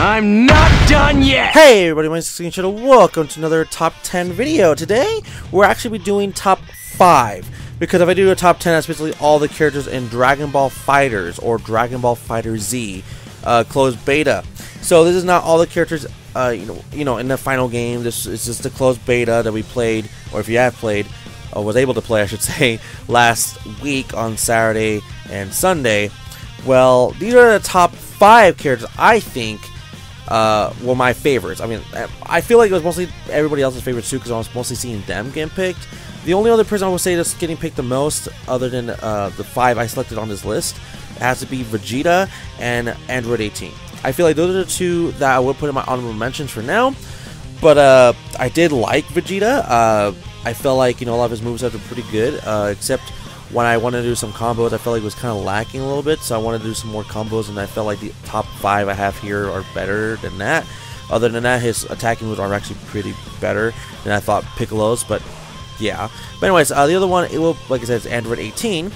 I'm not done yet! Hey everybody, my name is Screen Shadow. Welcome to another top 10 video. Today, we're actually doing top 5. Because if I do a top 10, that's basically all the characters in Dragon Ball FighterZ or Dragon Ball FighterZ closed beta. So this is not all the characters, you know, in the final game. This is just the closed beta that we played, or if you have played, or was able to play, I should say, last week on Saturday and Sunday. Well, these are the top 5 characters I think were my favorites. I mean, I feel like it was mostly everybody else's favorites too, because I was mostly seeing them getting picked. The only other person I would say that's getting picked the most, other than the 5 I selected on this list, has to be Vegeta and Android 18. I feel like those are the 2 that I would put in my honorable mentions for now. But I did like Vegeta. I felt like, you know, a lot of his moves are pretty good, except when I wanted to do some combos, I felt like it was kind of lacking a little bit. So I wanted to do some more combos, and I felt like the top 5 I have here are better than that. Other than that, his attacking moves are actually pretty better than I thought Piccolo's, but yeah. But anyways, the other one, it will, like I said, is Android 18.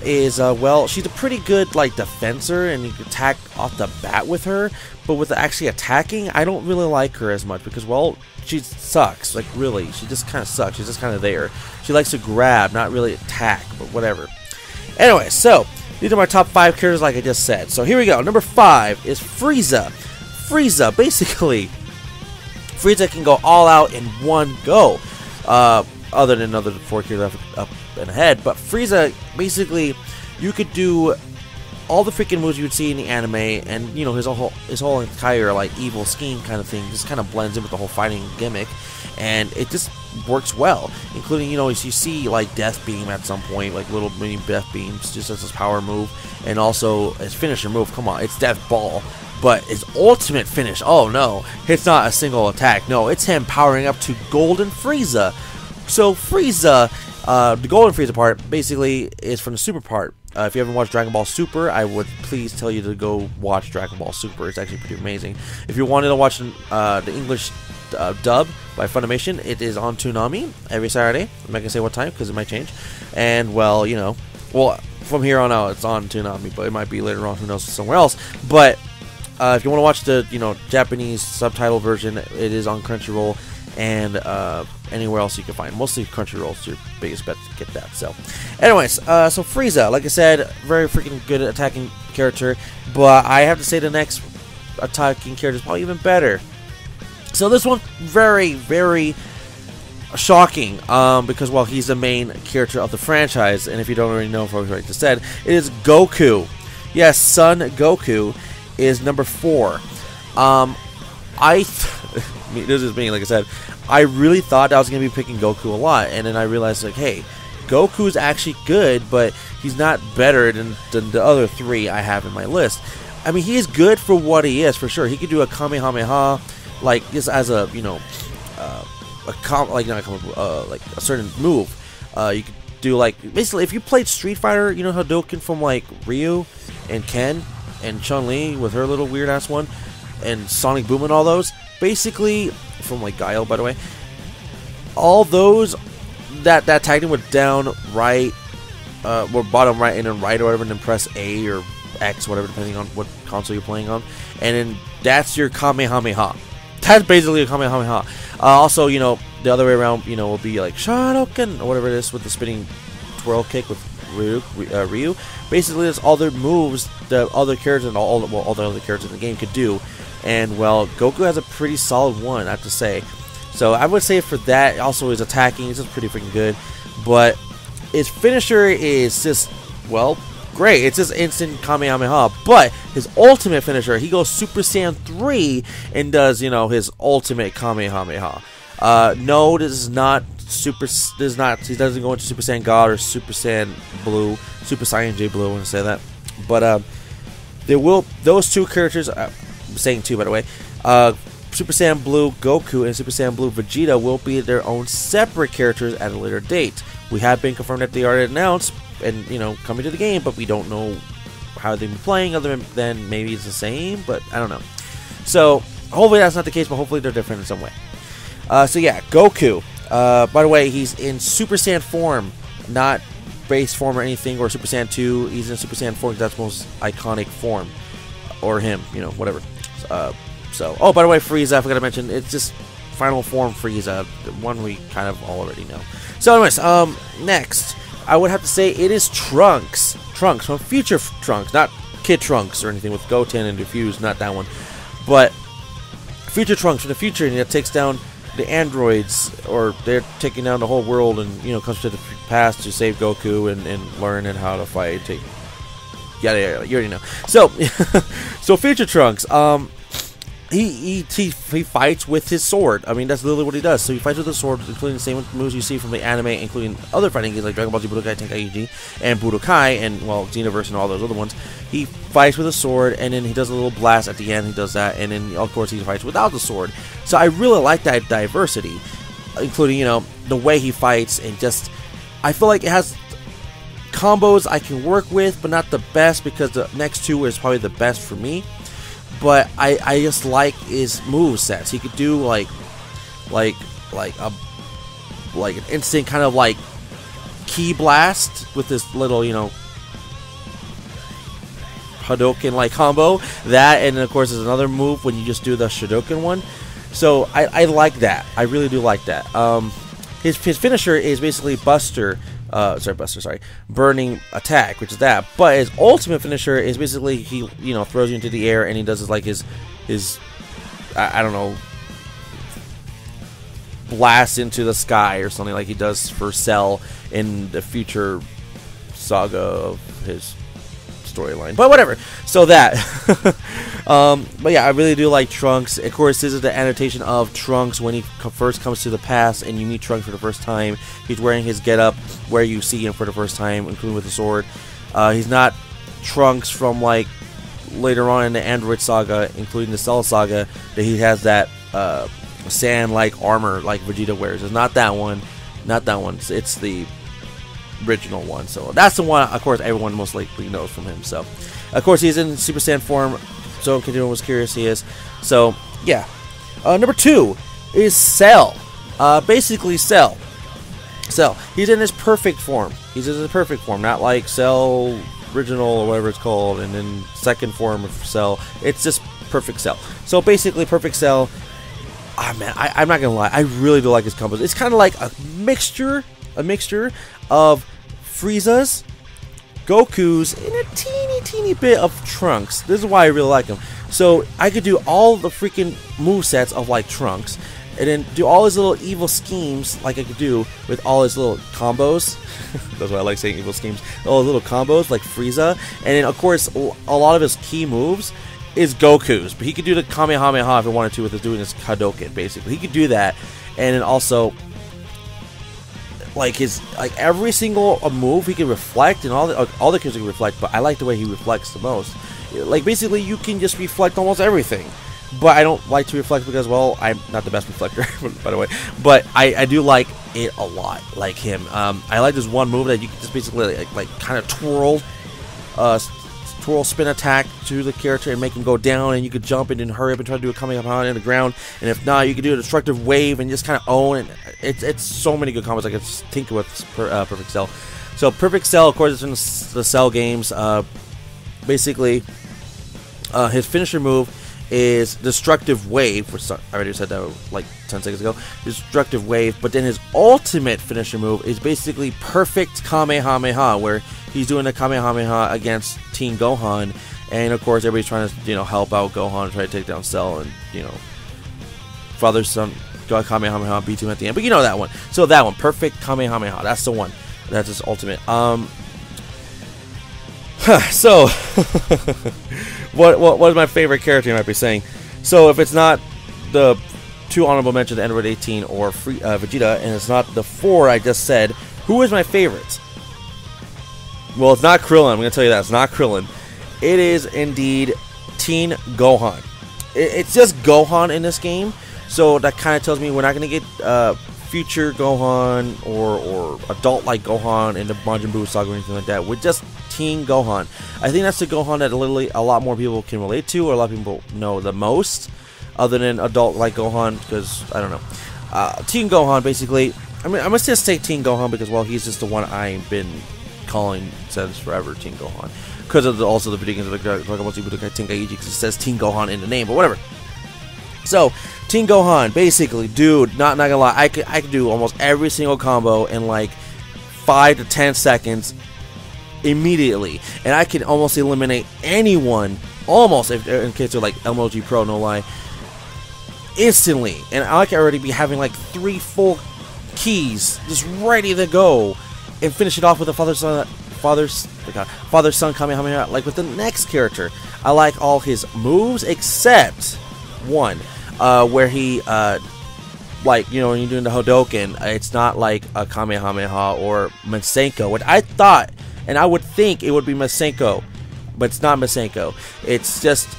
Is well, she's a pretty good like defensor, and you can attack off the bat with her. But with actually attacking, I don't really like her as much because, well, she sucks. Like, really, she just kind of sucks. She's just kind of there. She likes to grab, not really attack, but whatever. Anyway, so these are my top 5 characters, like I just said. So here we go. Number 5 is Frieza. Frieza, basically, Frieza can go all out in one go. Other than other 4 characters up and ahead, but Frieza, basically, you could do all the freaking moves you would see in the anime, and you know his whole entire like evil scheme kind of thing just kind of blends in with the whole fighting gimmick, and it just works well. Including, you know, as you see like Death Beam at some point, like little mini Death Beams, just as his power move, and also his finisher move. Come on, it's Death Ball. But his ultimate finish, oh no, it's not a single attack. No, it's him powering up to Golden Frieza. So Frieza, the Golden Frieza part, basically is from the Super part. If you haven't watched Dragon Ball Super, I would please tell you to go watch Dragon Ball Super. It's actually pretty amazing. If you wanted to watch the English dub by Funimation, it is on Toonami every Saturday. I'm not going to say what time because it might change. And, well, you know, well, from here on out, it's on Toonami, but it might be later on, who knows, somewhere else. But if you want to watch the, you know, Japanese subtitle version, it is on Crunchyroll and anywhere else you can find. Mostly Crunchyroll is your biggest bet to get that. So, anyways, so Frieza, like I said, very freaking good attacking character, but I have to say the next attacking character is probably even better. So this one, very, very shocking, because, well, he's the main character of the franchise, and if you don't already know from what I just said, it is Goku. Yes, Son Goku is number 4. This is me, like I said, I really thought I was going to be picking Goku a lot, and then I realized, like, hey, Goku is actually good, but he's not better than the other 3 I have in my list. I mean, he is good for what he is, for sure. He could do a Kamehameha, like, just as a, you know, like a certain move. You could do, like, basically, if you played Street Fighter, you know Hadouken from, like, Ryu and Ken and Chun-Li with her little weird-ass one, and Sonic Boom and all those, basically, from like Guile, by the way, all those that tagged him with down, right, or bottom right, and then right or whatever, and then press A or X, whatever, depending on what console you're playing on, and then that's your Kamehameha. That's basically a Kamehameha. Also, you know, the other way around, you know, will be like Shoryuken or whatever it is with the spinning twirl kick with Ryu. Basically, that's all their moves the other characters and all the other characters in the game could do. And, well, Goku has a pretty solid one, I have to say. So I would say for that, also his attacking is just pretty freaking good. But his finisher is just, well, great. It's just instant Kamehameha. But his ultimate finisher, he goes Super Saiyan 3 and does, you know, his ultimate Kamehameha. No, this is not Super. This is not. He doesn't go into Super Saiyan God or Super Saiyan Blue, Super Saiyan J Blue. I want to say that. But there will those 2 characters. I'm saying 2, by the way. Super Saiyan Blue Goku and Super Saiyan Blue Vegeta will be their own separate characters at a later date. We have been confirmed that they are announced and, you know, coming to the game, but we don't know how they've been playing, other than maybe it's the same, but I don't know. So hopefully that's not the case, but hopefully they're different in some way. So yeah, Goku. By the way, he's in Super Saiyan form, not base form or anything, or Super Saiyan 2. He's in Super Saiyan 4 because that's the most iconic form. Or him, you know, whatever. So, oh, by the way, Frieza, I forgot to mention, it's just final form Frieza, the one we kind of already know. So anyways, next, I would have to say it is Trunks. Trunks, from Future Trunks, not Kid Trunks or anything with Goten and Diffuse, not that one. But Future Trunks from the future, and it takes down the androids, or they're taking down the whole world, and, you know, comes to the past to save Goku and learn how to fight. Yeah, you already know. So, so Future Trunks, he fights with his sword. I mean, that's literally what he does. So he fights with his sword, including the same moves you see from the anime, including other fighting games like Dragon Ball Z Budokai Tenkaichi and Budokai, and, well, Xenoverse and all those other ones. He fights with a sword, and then he does a little blast at the end. He does that, and then, of course, he fights without the sword. So I really like that diversity, including, you know, the way he fights, and just, I feel like it has combos I can work with, but not the best, because the next two is probably the best for me. But I just like his move sets. He could do like an instant kind of like key blast with this little, you know, Hadouken like combo. That, and of course there's another move when you just do the Shodoken one. So I like that. I really do like that. His finisher is basically Burning Attack, which is that. But his ultimate finisher is basically he, you know, throws you into the air, and he does his I don't know, blast into the sky or something like he does for Cell in the future saga of his storyline. But whatever. So that. But yeah, I really do like Trunks. Of course, this is the annotation of Trunks when he first comes to the past and you meet Trunks for the first time. He's wearing his getup where you see him for the first time, including with the sword. He's not Trunks from like later on in the Android saga, including the Cell saga, that he has that sand-like armor like Vegeta wears. It's not that one. Not that one. It's the original one. So that's the one, of course, everyone most likely knows from him. So, of course, he's in Super Saiyan form. So, if anyone was curious, he is. So, yeah. Number 2 is Cell. Basically, Cell. He's in his perfect form. He's in his perfect form, not like Cell original or whatever it's called, and then second form of Cell. It's just perfect Cell. So, basically, perfect Cell. Ah, man, I'm not gonna lie. I really do like his combos. It's kind of like a mixture of Frieza's, Goku's, and a teeny bit of Trunks. This is why I really like him. So I could do all the freaking movesets of like Trunks, and then do all his little evil schemes like I could do with all his little combos. That's why I like saying evil schemes. All his little combos like Frieza, and then of course a lot of his key moves is Goku's, but he could do the Kamehameha if he wanted to with doing his Hadouken. Basically, he could do that, and then also like every single move he can reflect, and all the characters can reflect. But I like the way he reflects the most. Like basically, you can just reflect almost everything. But I don't like to reflect because, well, I'm not the best reflector, by the way. But I do like it a lot, like him. I like this one move that you can just basically like kind of twirl spin attack to the character and make him go down, and you could jump in and hurry up and try to do a Kamehameha in the ground, and if not, you could do a destructive wave and just kind of own it. It's so many good combos I could think with Perfect Cell. So Perfect Cell, of course, it's in the Cell games. Basically, his finisher move is Destructive Wave, which I already said that like 10 seconds ago. Destructive Wave, but then his ultimate finisher move is basically Perfect Kamehameha, where he's doing a Kamehameha against Teen Gohan, and of course everybody's trying to help out Gohan and try to take down Cell, and father's son Kamehameha beats him at the end. But you know that one. So that one, Perfect Kamehameha, that's the one. That's his ultimate. So what is my favorite character, you might be saying? So if it's not the 2 honorable mentions, Android 18 or Vegeta, and it's not the 4 I just said, who is my favorite? Well, it's not Krillin. I'm going to tell you that. It's not Krillin. It is indeed Teen Gohan. It's just Gohan in this game, so that kind of tells me we're not going to get future Gohan or adult-like Gohan in the Majin Buu saga or anything like that. We're just Teen Gohan. I think that's the Gohan that literally a lot more people can relate to, or a lot of people know the most, other than adult-like Gohan, because, I don't know. Teen Gohan, basically, I mean, I must just say Teen Gohan because, well, he's just the one I've been calling since forever, Teen Gohan. Because of also the video games of the Dragon Ball Z Budokai Tenkaichi, because it says Teen Gohan in the name, but whatever. So, Teen Gohan, basically, dude, not gonna lie, I could do almost every single combo in like 5 to 10 seconds immediately, and I can almost eliminate anyone, almost, if in case they're like MLG Pro, no lie, instantly. And I could already be having like 3 full keys just ready to go and finish it off with a father-son Kamehameha, like with the next character. I like all his moves except one, where he, like, you know, when you're doing the Hadoken, it's not like a Kamehameha or Masenko, which I thought, and I would think it would be Masenko, but it's not Masenko. It's just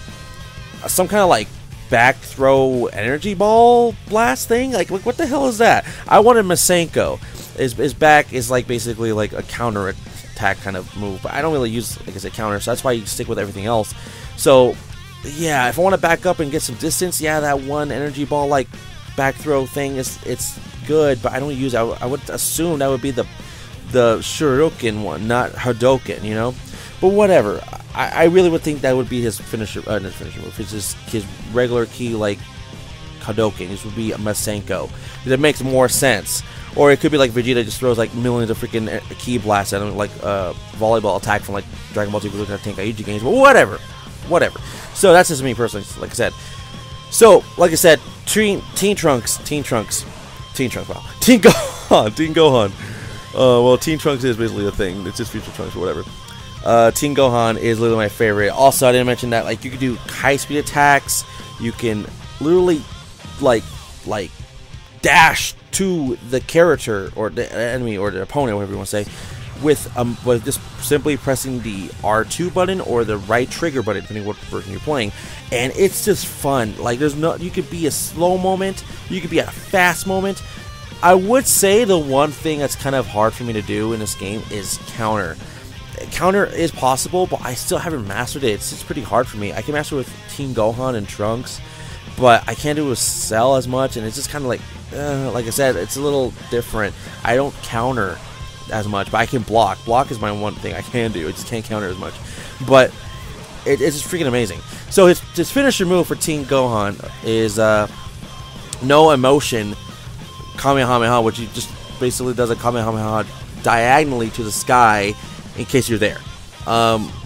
some kind of like back throw energy ball blast thing. Like what the hell is that? I wanted Masenko. His back is like basically like a counter attack kind of move, but I don't really use, like I said, counter, so that's why you stick with everything else. So yeah, if I want to back up and get some distance, yeah, that one energy ball like back throw thing it's good, but I don't use it. I would assume that would be the Shuriken one, not Hadoken, you know. But whatever. I really would think that would be his finisher, not finisher move. It's just his regular key like Hadoken. This would be a Masenko. That makes more sense. Or it could be like Vegeta just throws like millions of freaking key blasts at him, like volleyball attack from like Dragon Ball Z Tenkaichi games. But whatever. So that's just me personally, like I said. So, like I said, Teen Trunks, wow, Teen Gohan. Well, Teen Trunks is basically a thing. It's just Future Trunks or whatever. Teen Gohan is literally my favorite. Also, I didn't mention that, like, you can do high-speed attacks. You can literally, like dash to the character or the enemy or the opponent, whatever you want to say, with just simply pressing the R2 button or the right trigger button, depending on what version you're playing. And it's just fun. Like, there's no, you could be a slow moment, you could be at a fast moment. I would say the one thing that's kind of hard for me to do in this game is counter. Counter is possible, but I still haven't mastered it. It's just pretty hard for me. I can master it with Teen Gohan and Trunks, but I can't do it with Cell as much, and it's just kind of like I said, it's a little different. I don't counter as much, but I can block. Block is my one thing I can do. I just can't counter as much. But it's just freaking amazing. So his finisher move for Teen Gohan is no emotion Kamehameha, which he just basically does a Kamehameha diagonally to the sky in case you're there.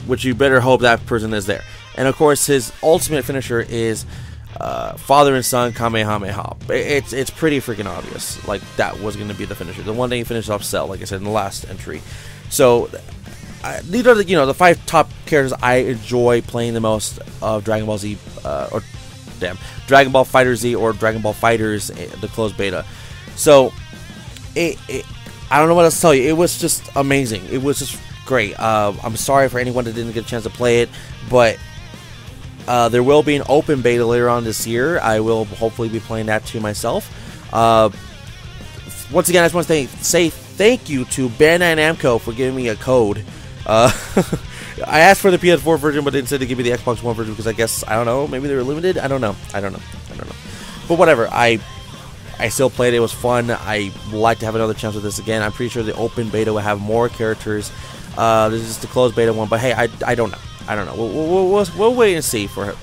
Which you better hope that person is there. And of course, his ultimate finisher is father and son Kamehameha. It's pretty freaking obvious. Like, that was going to be the finisher. The one that he finished off Cell, like I said in the last entry. So these are the, you know, the 5 top characters I enjoy playing the most of Dragon Ball Z, Dragon Ball FighterZ or Dragon Ball FighterZ, the closed beta. So I don't know what else to tell you. It was just amazing. It was just great. I'm sorry for anyone that didn't get a chance to play it, but there will be an open beta later on this year. I will hopefully be playing that too myself. Once again, I just want to say thank you to Bandai Namco for giving me a code. I asked for the PS4 version, but instead they give me the Xbox One version because I guess, I don't know, maybe they were limited. I don't know. But whatever. I still played it. It was fun. I would like to have another chance with this again. I'm pretty sure the open beta will have more characters. This is the closed beta one, but hey, I don't know. We'll wait and see for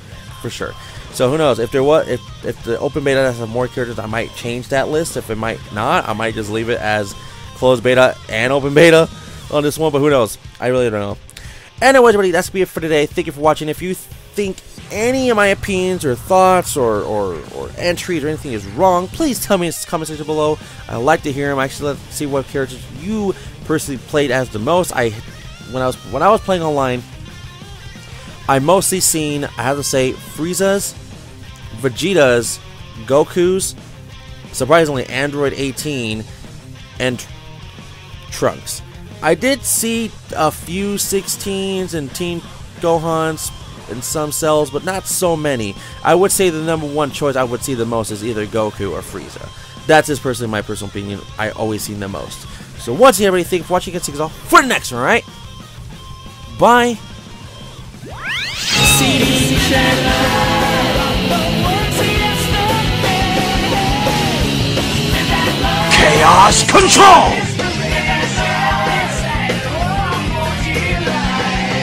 sure. So who knows? If the open beta has more characters, I might change that list. If it might not, I might just leave it as closed beta and open beta on this one. But who knows? I really don't know. Anyways, everybody, that's be it for today. Thank you for watching. If you think any of my opinions or thoughts or entries or anything is wrong, please tell me in the comment section below. I like to hear them. Actually, let's see what characters you personally played as the most. When I was playing online, I mostly seen, I have to say, Frieza's, Vegeta's, Goku's, surprisingly Android 18, and Trunks. I did see a few 16s and Teen Gohans and some Cells, but not so many. I would say the #1 choice I would see the most is either Goku or Frieza. That's just personally my personal opinion. I always seen the most. So once again, everybody, thank you for watching. See you all for the next one, alright? Bye. Chaos Control!